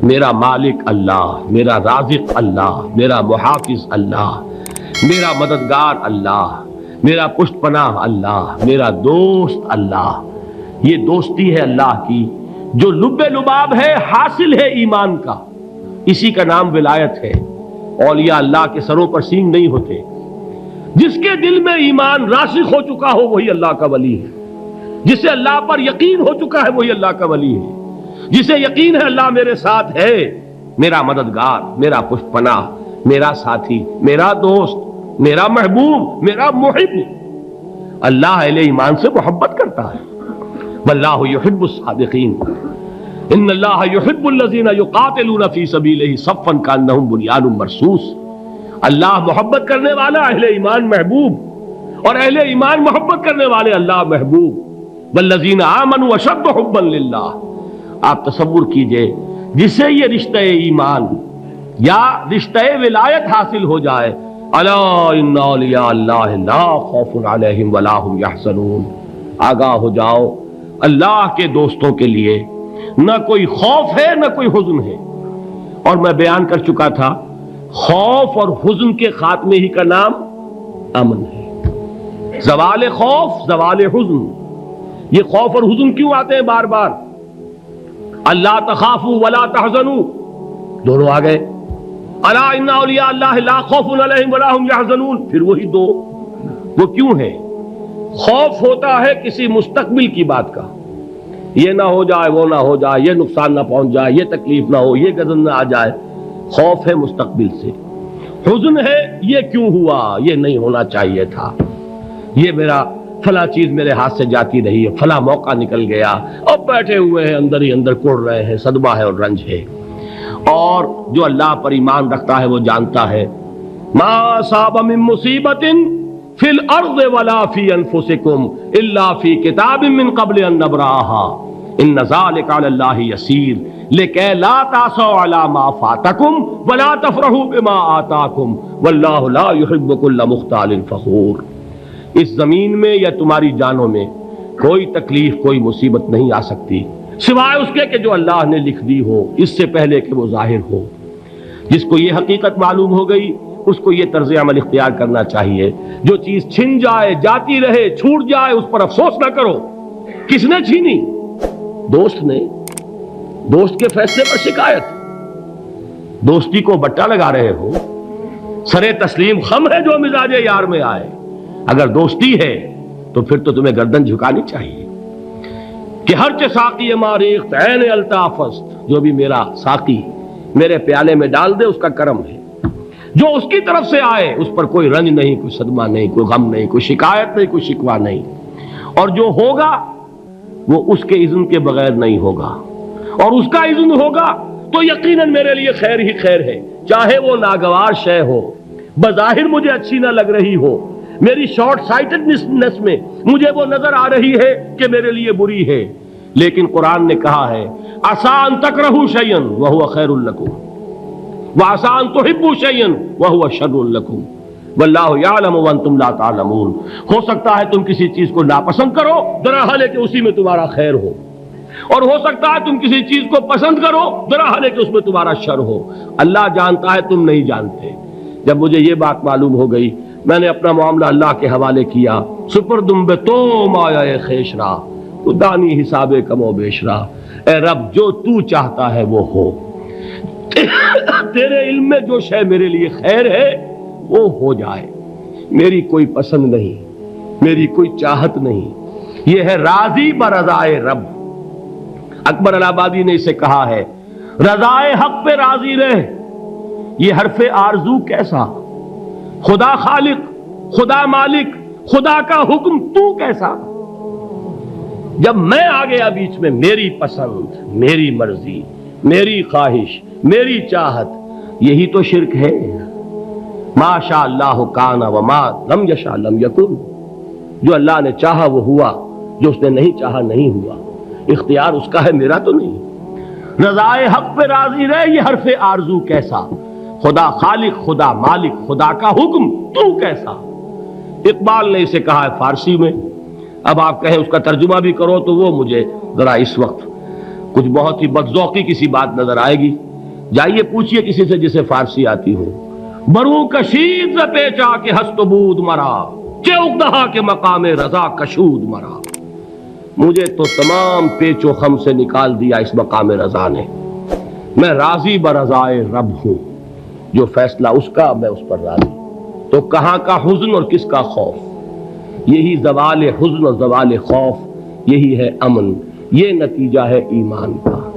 میرا مالک اللہ، میرا رازق اللہ، میرا محافظ اللہ، میرا مددگار اللہ، میرا پشت پناہ اللہ، میرا دوست اللہ۔ یہ دوستی ہے اللہ کی جو لب لباب ہے، حاصل ہے ایمان کا، اسی کا نام ولایت ہے۔ اولیاء اللہ کے سروں پر سینگ نہیں ہوتے، جس کے دل میں ایمان راسخ ہو چکا ہو وہی اللہ کا ولی ہے، جسے اللہ پر یقین ہو چکا ہے وہی اللہ کا ولی ہے، جسے یقین ہے اللہ میرے ساتھ ہے، میرا مددگار، میرا پشت پناہ، میرا ساتھی، میرا دوست، میرا محبوب، میرا محب۔ اللہ اہل ایمان سے محبت کرتا ہے۔ واللہ یحب الصادقین، ان اللہ یحب الذین یقاتلون فی سبیلہ صفا کانہم بنیان مرصوص۔ اللہ محبت کرنے والا، اہل ایمان محبوب، اور اہل ایمان محبت کرنے والے اللہ محبوب۔ والذین آمنوا اشد حبا للہ۔ آپ تصور کیجئے جسے یہ رشتہ ایمان یا رشتہ ولایت حاصل ہو جائے، الا ان اولیاء اللہ لا خوف علیہم ولا هم یحزنون، آگاہ ہو جاؤ، اللہ کے دوستوں کے لیے نہ کوئی خوف ہے نہ کوئی حزن ہے۔ اور میں بیان کر چکا تھا، خوف اور حزن کے خاتمے ہی کا نام امن ہے۔ زوال خوف، زوال حزن۔ یہ خوف اور حزن کیوں آتے ہیں بار بار؟ اللہ تخافوا ولا تحزنوا، دونوں آ گئے۔ الا ان اولیاء اللہ لا خوف علیہم ولا هم یحزنون، پھر وہی دو۔ وہ کیوں ہے؟ خوف ہوتا ہے کسی مستقبل کی بات کا، یہ نہ ہو جائے، وہ نہ ہو جائے، یہ نقصان نہ پہنچ جائے، یہ تکلیف نہ ہو، یہ غضب نہ آ جائے۔ خوف ہے مستقبل سے۔ حزن ہے یہ کیوں ہوا، یہ نہیں ہونا چاہیے تھا، یہ میرا فلاں چیز میرے ہاتھ سے جاتی رہی ہے، فلاں موقع نکل گیا، اب بیٹھے ہوئے ہیں اندر ہی اندر کڑ رہے ہیں، صدمہ ہے اور رنج ہے۔ اور جو اللہ پر ایمان رکھتا ہے وہ جانتا ہے ما اصاب من مصیبت فی الارض ولا فی انفسکم الا فی کتاب من قبل ان نبرأها ان ذلک علی اللہ یسیر لکی لا تعصوا علی ما فاتکم ولا تفرحوا بما آتاکم واللہ لا یحب کل مختال فخور۔ اس زمین میں یا تمہاری جانوں میں کوئی تکلیف، کوئی مصیبت نہیں آ سکتی سوائے اس کے کہ جو اللہ نے لکھ دی ہو، اس سے پہلے کہ وہ ظاہر ہو۔ جس کو یہ حقیقت معلوم ہو گئی اس کو یہ طرز عمل اختیار کرنا چاہیے، جو چیز چھن جائے، جاتی رہے، چھوٹ جائے، اس پر افسوس نہ کرو۔ کس نے چھینی؟ دوست نے۔ دوست کے فیصلے پر شکایت، دوستی کو بٹا لگا رہے ہو، سرے تسلیم خم ہے جو مزاج یار میں آئے۔ اگر دوستی ہے تو پھر تو تمہیں گردن جھکانی چاہیے کہ ہر چہ ساقی ماریخت عین الطافست، جو بھی میرا ساقی میرے پیالے میں ڈال دے اس کا کرم ہے، جو اس کی طرف سے آئے اس پر کوئی رنج نہیں، کوئی صدمہ نہیں، کوئی غم نہیں، کوئی شکایت نہیں، کوئی شکوہ نہیں، اور جو ہوگا وہ اس کے اذن کے بغیر نہیں ہوگا، اور اس کا اذن ہوگا تو یقیناً میرے لیے خیر ہی خیر ہے، چاہے وہ ناگوار شے ہو، بظاہر مجھے اچھی نہ لگ رہی ہو، میری شارٹ سائٹڈنس میں مجھے وہ نظر آ رہی ہے کہ میرے لیے بری ہے، لیکن قرآن نے کہا ہے عسیٰ ان تکرہوا شیئا وہو خیر لکم وعسیٰ ان تحبوا شیئا وہو شر لکم واللہ یعلم وانتم لا تعلمون۔ ہو سکتا ہے تم کسی چیز کو ناپسند کرو درحال ہے کہ اسی میں تمہارا خیر ہو، اور ہو سکتا ہے تم کسی چیز کو پسند کرو درحال ہے کہ اس میں تمہارا شر ہو۔ اللہ جانتا ہے، تم نہیں جانتے۔ جب مجھے یہ بات معلوم ہو گئی میں نے اپنا معاملہ اللہ کے حوالے کیا۔ سپردم بے تو مایا خیش را تو دانی حساب کم و بیش را، اے رب جو تو چاہتا ہے وہ ہو، تیرے علم میں جو شے میرے لیے خیر ہے وہ ہو جائے، میری کوئی پسند نہیں، میری کوئی چاہت نہیں، یہ ہے راضی برضائے رب۔ اکبر الہٰبادی نے اسے کہا ہے رضائے حق پہ راضی رہ، یہ حرف آرزو کیسا، خدا خالق، خدا مالک، خدا کا حکم تو کیسا۔ جب میں آ گیا بیچ میں، میری پسند، میری مرضی، میری خواہش، میری چاہت، یہی تو شرک ہے۔ ما شاء اللہ کان وما لم یشاء لم یکن، جو اللہ نے چاہا وہ ہوا، جو اس نے نہیں چاہا نہیں ہوا، اختیار اس کا ہے، میرا تو نہیں۔ رضائے حق پہ راضی رہے، یہ حرف آرزو کیسا، خدا خالق، خدا مالک، خدا کا حکم تو کیسا۔ اقبال نے اسے کہا ہے فارسی میں، اب آپ کہیں اس کا ترجمہ بھی کرو تو وہ مجھے ذرا اس وقت کچھ بہت ہی بدذوقی کسی بات نظر آئے گی، جائیے پوچھئے کسی سے جسے فارسی آتی ہو، برو کشید ز پیچا کہ ہست و بود مرا، چوک دہا کے مقام رضا کشود مرا۔ مجھے تو تمام پیچ و خم سے نکال دیا اس مقام رضا نے، میں راضی برضائے رب ہوں، جو فیصلہ اس کا میں اس پر راضی۔ تو کہاں کا حزن اور کس کا خوف؟ یہی زوال حزن اور زوال خوف، یہی ہے امن، یہ نتیجہ ہے ایمان کا۔